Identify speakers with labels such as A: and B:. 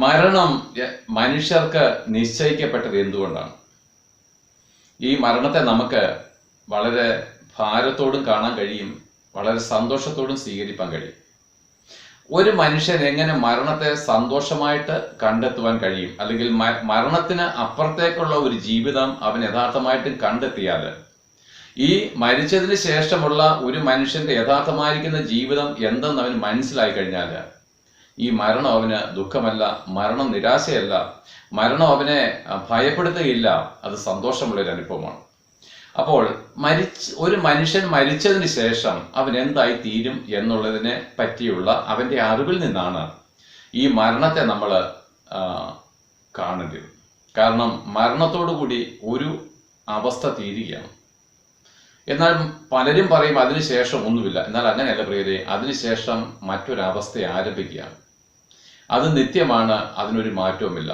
A: മരണം മനുഷ്യർക്ക് നിശ്ചയിക്കപ്പെട്ടത് എന്തുകൊണ്ടാണ്? ഈ മരണത്തെ നമുക്ക് വളരെ ഭാരത്തോടും കാണാൻ കഴിയും, വളരെ സന്തോഷത്തോടും സ്വീകരിക്കാൻ കഴിയും. ഒരു മനുഷ്യൻ എങ്ങനെ മരണത്തെ സന്തോഷമായിട്ട് കണ്ടെത്തുവാൻ കഴിയും, അല്ലെങ്കിൽ മരണത്തിന് അപ്പുറത്തേക്കുള്ള ഒരു ജീവിതം അവൻ യഥാർത്ഥമായിട്ടും കണ്ടെത്തിയാൽ, ഈ മരിച്ചതിന് ശേഷമുള്ള ഒരു മനുഷ്യന്റെ യഥാർത്ഥമായിരിക്കുന്ന ജീവിതം എന്തെന്ന് അവന് മനസ്സിലായി കഴിഞ്ഞാൽ, ഈ മരണം അവന് ദുഃഖമല്ല, മരണം നിരാശയല്ല, മരണം അവനെ ഭയപ്പെടുത്തുകയില്ല, അത് സന്തോഷമുള്ളൊരു അനുഭവമാണ്. അപ്പോൾ ഒരു മനുഷ്യൻ മരിച്ചതിന് ശേഷം അവൻ എന്തായി തീരും എന്നുള്ളതിനെ പറ്റിയുള്ള അവന്റെ അറിവിൽ നിന്നാണ് ഈ മരണത്തെ നമ്മൾ കാണേണ്ടത്. കാരണം മരണത്തോടുകൂടി ഒരു അവസ്ഥ തീരുകയാണ്. എന്നാൽ പലരും പറയും അതിനുശേഷം ഒന്നുമില്ല. എന്നാൽ അങ്ങനെയല്ല പ്രിയരെ, അതിനുശേഷം മറ്റൊരവസ്ഥ ആരംഭിക്കുകയാണ്. അത് നിത്യമാണ്, അതിനൊരു മാറ്റവുമില്ല.